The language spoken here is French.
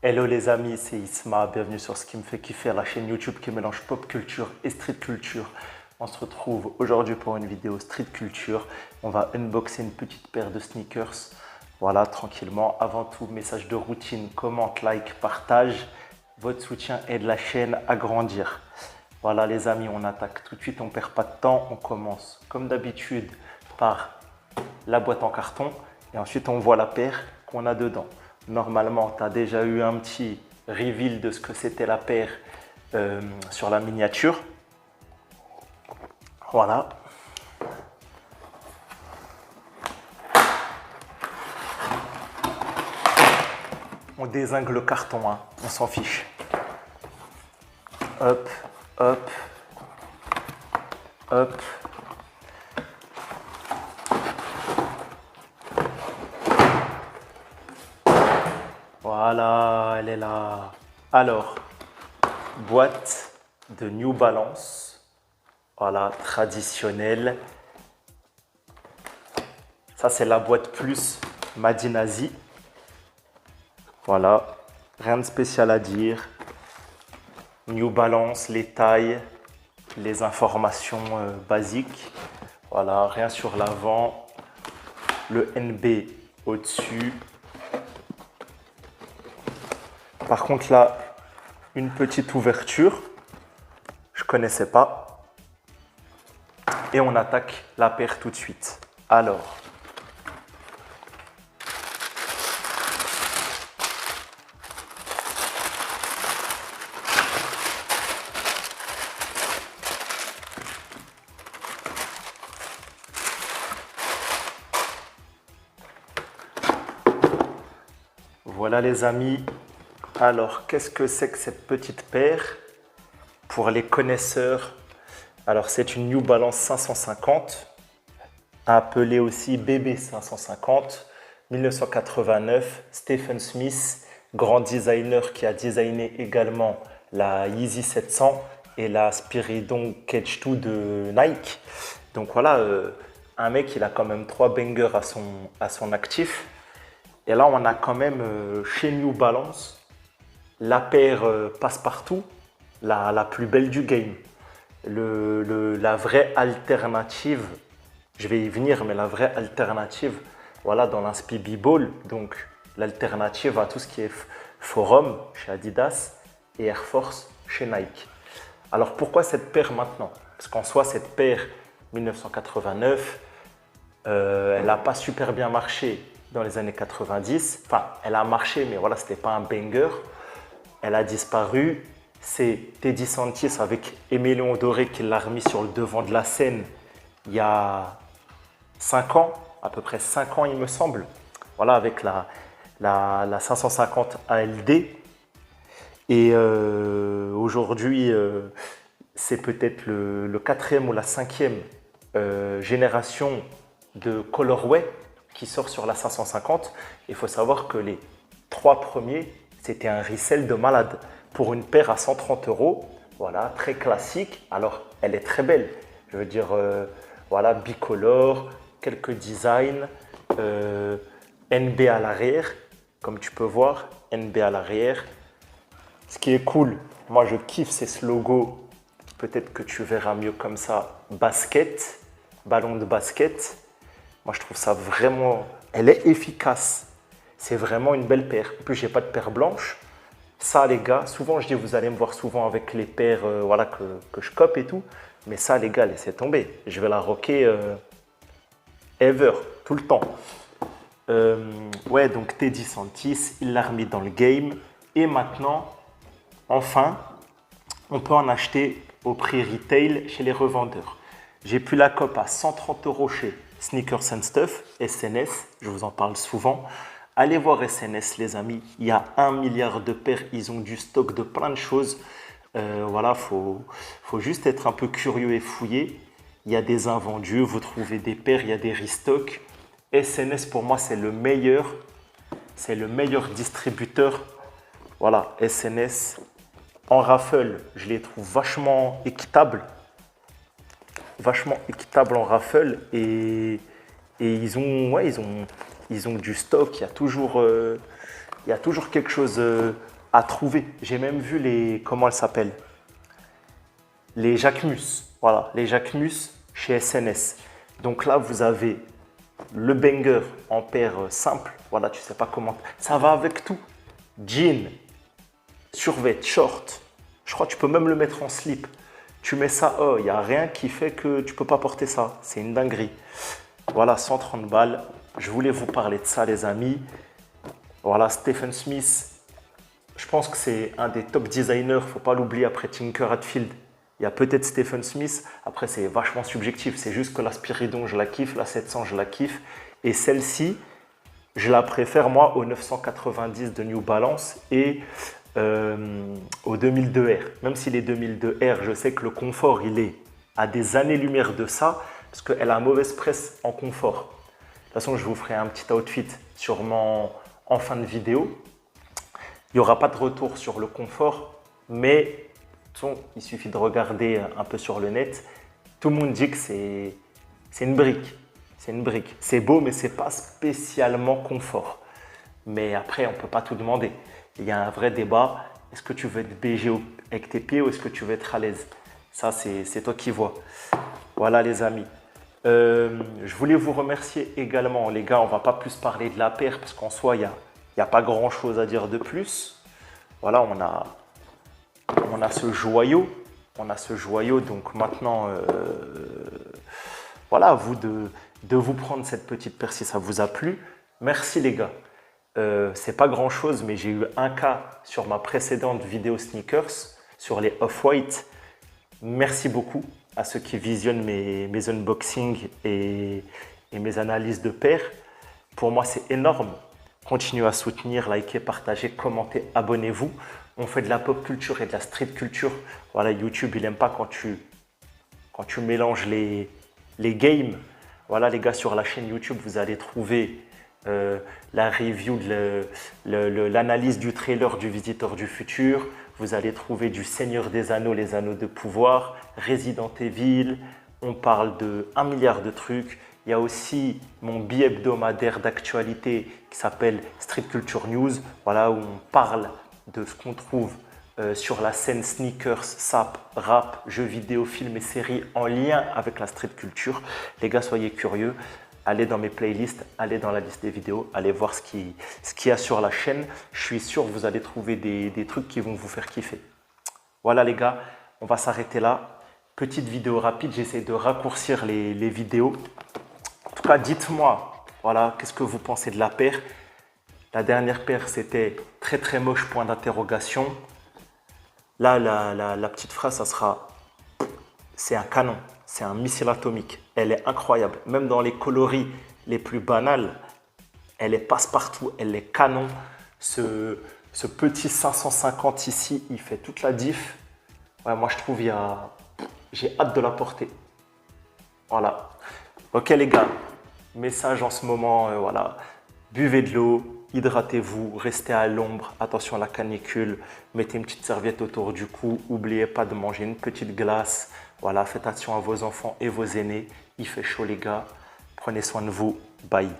Hello les amis, c'est Isma, bienvenue sur ce qui me fait kiffer, la chaîne YouTube qui mélange pop culture et street culture. On se retrouve aujourd'hui pour une vidéo street culture. On va unboxer une petite paire de sneakers. Voilà, tranquillement. Avant tout, message de routine, commente, like, partage. Votre soutien aide la chaîne à grandir. Voilà les amis, on attaque tout de suite, on ne perd pas de temps. On commence comme d'habitude par la boîte en carton et ensuite on voit la paire qu'on a dedans. Normalement, tu as déjà eu un petit reveal de ce que c'était la paire sur la miniature. Voilà. On dézingue le carton, hein. On s'en fiche. Hop, hop, hop. Voilà, elle est là. Alors, boîte de New Balance. Voilà, traditionnelle. Ça, c'est la boîte plus Made in Asie. Voilà, rien de spécial à dire. New Balance, les tailles, les informations basiques. Voilà, rien sur l'avant. Le NB au-dessus. Par contre, là, une petite ouverture. Je ne connaissais pas. Et on attaque la paire tout de suite. Alors, voilà les amis. Alors, qu'est-ce que c'est que cette petite paire? Pour les connaisseurs, alors c'est une New Balance 550, appelée aussi BB 550, 1989, Stephen Smith, grand designer qui a designé également la Yeezy 700 et la Spiridon Cage 2 de Nike. Donc voilà, un mec, il a quand même 3 bangers à son actif. Et là, on a quand même chez New Balance la paire passe-partout, la plus belle du game. La vraie alternative, je vais y venir, mais la vraie alternative, voilà, dans l'inspi B-Ball, donc l'alternative à tout ce qui est Forum chez Adidas et Air Force chez Nike. Alors pourquoi cette paire maintenant? Parce qu'en soi, cette paire 1989, elle n'a pas super bien marché dans les années 90. Enfin, elle a marché, mais voilà, c'était pas un banger. Elle a disparu. C'est Teddy Santis avec Émilion Doré qui l'a remis sur le devant de la scène il y a 5 ans, à peu près 5 ans il me semble. Voilà, avec la 550 ALD. Et aujourd'hui, c'est peut-être le 4e ou la 5e génération de colorway qui sort sur la 550. Il faut savoir que les 3 premiers, c'était un resell de malade pour une paire à 130 €. Voilà, très classique. Alors, elle est très belle. Je veux dire, voilà, bicolore, quelques designs, NB à l'arrière, comme tu peux voir, NB à l'arrière. Ce qui est cool, moi je kiffe, c'est ce logo. Peut-être que tu verras mieux comme ça. Basket, ballon de basket. Moi, je trouve ça vraiment... Elle est efficace. C'est vraiment une belle paire. En plus, je n'ai pas de paire blanche. Ça, les gars, souvent, je dis, vous allez me voir souvent avec les paires voilà, que je cope et tout. Mais ça, les gars, laissez tomber. Je vais la rocker ever, tout le temps. Ouais, donc Teddy Santis, il l'a remis dans le game. Et maintenant, enfin, on peut en acheter au prix retail chez les revendeurs. J'ai pu la cope à 130 € chez Sneakers and Stuff, SNS, je vous en parle souvent. Allez voir SNS les amis, il y a 1 milliard de paires, ils ont du stock de plein de choses. Voilà, faut juste être un peu curieux et fouiller. Il y a des invendus, vous trouvez des paires, il y a des restocks. SNS pour moi c'est le meilleur distributeur. Voilà, SNS en raffle, je les trouve vachement équitables. En raffle et ils ont du stock, il y a toujours il y a toujours quelque chose à trouver. J'ai même vu les, comment elles s'appellent? Les Jacquemus. Voilà, les Jacquemus chez SNS. Donc là, vous avez le banger en paire simple. Voilà, tu sais pas comment. Ça va avec tout. Jean, survêt, short. Je crois que tu peux même le mettre en slip. Tu mets ça, oh, il n'y a rien qui fait que tu peux pas porter ça. C'est une dinguerie. Voilà, 130 balles. Je voulais vous parler de ça, les amis. Voilà, Stephen Smith. Je pense que c'est un des top designers. Il ne faut pas l'oublier après Tinker Hatfield. Il y a peut-être Stephen Smith. Après, c'est vachement subjectif. C'est juste que la Spiridon, je la kiffe. La 700, je la kiffe. Et celle-ci, je la préfère, moi, au 990 de New Balance et au 2002R. Même si les 2002R, je sais que le confort, il est à des années-lumière de ça, parce qu'elle a mauvaise presse en confort. De toute façon, je vous ferai un petit outfit sûrement en fin de vidéo. Il n'y aura pas de retour sur le confort, mais il suffit de regarder un peu sur le net. Tout le monde dit que c'est une brique. C'est une brique. C'est beau, mais ce n'est pas spécialement confort. Mais après, on ne peut pas tout demander. Il y a un vrai débat. Est-ce que tu veux être BG avec tes pieds ou est-ce que tu veux être à l'aise? Ça, c'est toi qui vois. Voilà, les amis. Je voulais vous remercier également. Les gars, on ne va pas plus parler de la paire parce qu'en soi, il n'y a pas grand-chose à dire de plus. Voilà, on a ce joyau. On a ce joyau. Donc maintenant, voilà, à vous de vous prendre cette petite paire si ça vous a plu. Merci, les gars. C'est pas grand chose, mais j'ai eu un cas sur ma précédente vidéo sneakers sur les off-white. Merci beaucoup à ceux qui visionnent mes unboxings et mes analyses de paires. Pour moi, c'est énorme. Continuez à soutenir, likez, partagez, commentez, abonnez-vous. On fait de la pop culture et de la street culture. Voilà, YouTube, il n'aime pas quand tu mélanges les games. Voilà, les gars, sur la chaîne YouTube, vous allez trouver la review, l'analyse du trailer du Visiteur du Futur. Vous allez trouver du Seigneur des Anneaux, les Anneaux de Pouvoir, Resident Evil. On parle de 1 milliard de trucs. Il y a aussi mon bi-hebdomadaire d'actualité qui s'appelle Street Culture News. Voilà, où on parle de ce qu'on trouve sur la scène sneakers, sap, rap, jeux vidéo, films et séries en lien avec la street culture. Les gars, soyez curieux. Allez dans mes playlists, allez dans la liste des vidéos, allez voir ce qu'il y a sur la chaîne. Je suis sûr que vous allez trouver des trucs qui vont vous faire kiffer. Voilà les gars, on va s'arrêter là. Petite vidéo rapide, j'essaie de raccourcir les vidéos. En tout cas, dites-moi, voilà, qu'est-ce que vous pensez de la paire? La dernière paire, c'était très très moche, point d'interrogation. Là, la petite phrase, ça sera, c'est un canon. C'est un missile atomique. Elle est incroyable. Même dans les coloris les plus banals, elle est passe-partout, elle est canon. Ce petit 550 ici, il fait toute la diff. Ouais, moi, je trouve j'ai hâte de la porter. Voilà. Ok, les gars. Message en ce moment, voilà. Buvez de l'eau, hydratez-vous, restez à l'ombre. Attention à la canicule. Mettez une petite serviette autour du cou. N'oubliez pas de manger une petite glace. Voilà, faites attention à vos enfants et vos aînés. Il fait chaud, les gars. Prenez soin de vous. Bye.